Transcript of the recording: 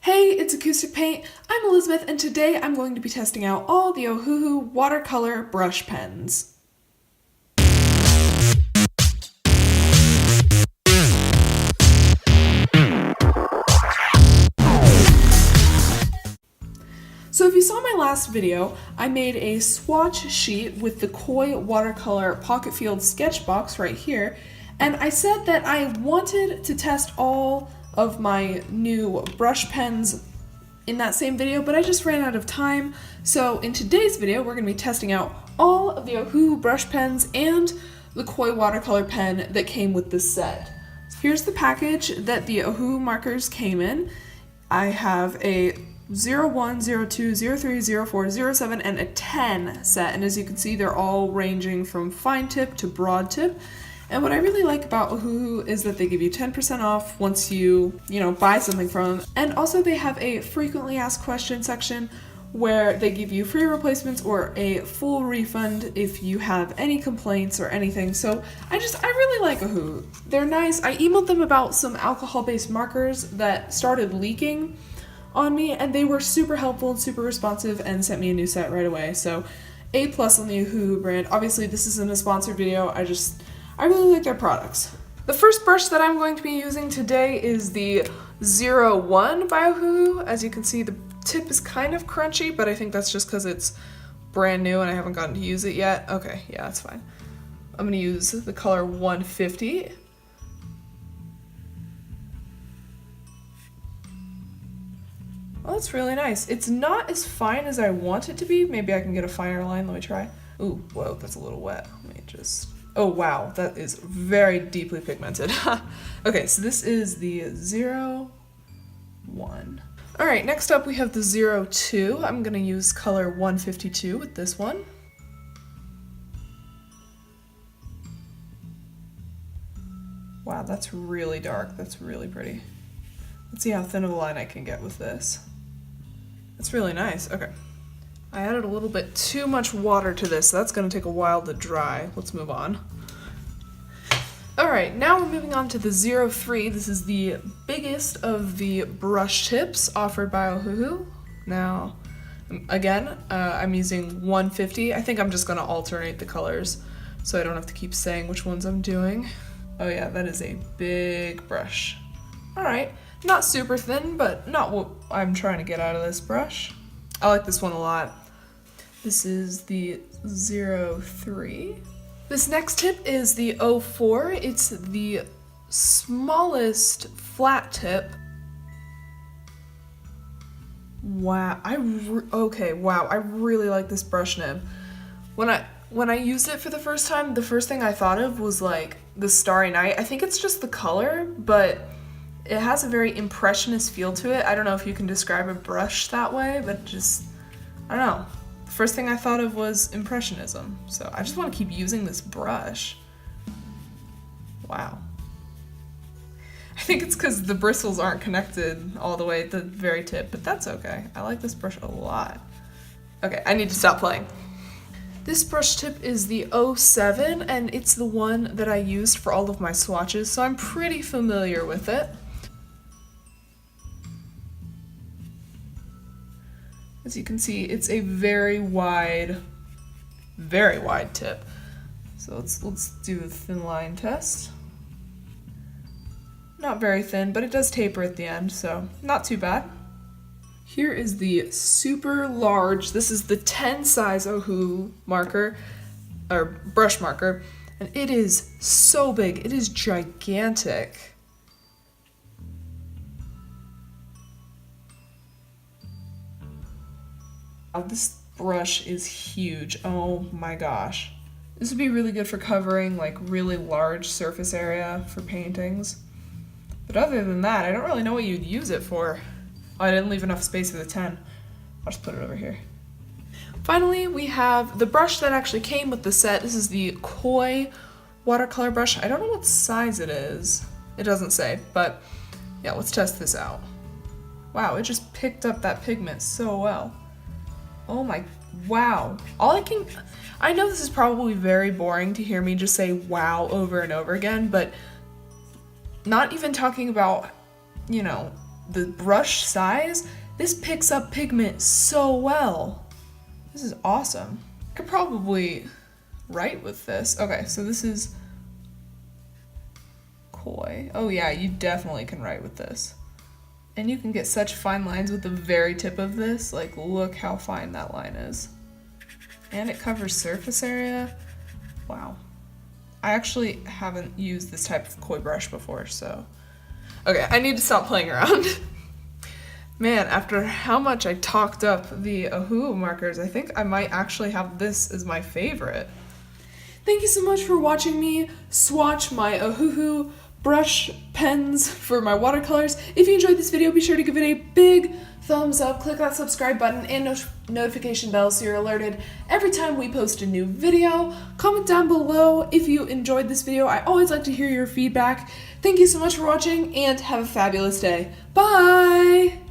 Hey, it's Acoustic Paint. I'm Elizabeth, and today I'm going to be testing out all the OHUHU watercolor brush pens. So if you saw my last video, I made a swatch sheet with the Koi watercolor pocket field sketch box right here, and I said that I wanted to test all of my new brush pens in that same video, but I just ran out of time. So in today's video, we're going to be testing out all of the OHUHU brush pens and the Koi watercolor pen that came with this set. So here's the package that the OHUHU markers came in. I have a 01, 02, 03, 04, 07, and a 10 set, and as you can see, they're all ranging from fine tip to broad tip. And what I really like about OHUHU is that they give you 10% off once you buy something from them. And also they have a frequently asked questions section where they give you free replacements or a full refund if you have any complaints or anything. So I really like OHUHU. They're nice. I emailed them about some alcohol-based markers that started leaking on me, and they were super helpful and super responsive and sent me a new set right away. So A+ on the OHUHU brand. Obviously this isn't a sponsored video, I really like their products. The first brush that I'm going to be using today is the 01 by OHUHU. As you can see, the tip is kind of crunchy, but I think that's just because it's brand new and I haven't gotten to use it yet. Okay, yeah, that's fine. I'm going to use the color 150. Oh, that's really nice. It's not as fine as I want it to be. Maybe I can get a finer line. Let me try. Ooh, whoa, that's a little wet. Let me just... Oh wow, that is very deeply pigmented. Okay, so this is the 01. Alright, next up we have the 02. I'm going to use color 152 with this one. Wow, that's really dark. That's really pretty. Let's see how thin of a line I can get with this. That's really nice. Okay. I added a little bit too much water to this, so that's going to take a while to dry. Let's move on. Alright, now we're moving on to the 03. This is the biggest of the brush tips offered by OHUHU. Now, again, I'm using 150. I think I'm just going to alternate the colors so I don't have to keep saying which ones I'm doing. Oh yeah, that is a big brush. Alright, not super thin, but not what I'm trying to get out of this brush. I like this one a lot. This is the 03. This next tip is the 04. It's the smallest flat tip. Wow, wow, I really like this brush nib. When I used it for the first time, the first thing I thought of was like the Starry Night. I think it's just the color, but it has a very impressionist feel to it. I don't know if you can describe a brush that way, but just, I don't know. The first thing I thought of was impressionism. So I just want to keep using this brush. Wow. I think it's because the bristles aren't connected all the way at the very tip, but that's okay. I like this brush a lot. Okay, I need to stop playing. This brush tip is the 07, and it's the one that I used for all of my swatches, so I'm pretty familiar with it. As you can see, it's a very wide tip. So let's do the thin line test. Not very thin, but it does taper at the end, so not too bad. Here is the super large, this is the 10 size OHUHU marker, or brush marker, and it is so big, it is gigantic. This brush is huge. Oh my gosh. This would be really good for covering like really large surface area for paintings. But other than that, I don't really know what you'd use it for. Oh, I didn't leave enough space for the 10. I'll just put it over here. Finally, we have the brush that actually came with the set. This is the Koi watercolor brush. I don't know what size it is. It doesn't say, but yeah, let's test this out. Wow, it just picked up that pigment so well. Oh my, wow. I know this is probably very boring to hear me just say wow over and over again, but not even talking about, the brush size, this picks up pigment so well. This is awesome. I could probably write with this. Okay, so this is Koi. Oh yeah, you definitely can write with this. And you can get such fine lines with the very tip of this. Like, look how fine that line is. And it covers surface area. Wow. I actually haven't used this type of koi brush before, so. Okay, I need to stop playing around. Man, after how much I talked up the OHUHU markers, I think I might actually have this as my favorite. Thank you so much for watching me swatch my OHUHU brush pens for my watercolors. If you enjoyed this video, be sure to give it a big thumbs up, click that subscribe button and notification bell so you're alerted every time we post a new video. Comment down below if you enjoyed this video. I always like to hear your feedback. Thank you so much for watching and have a fabulous day. Bye!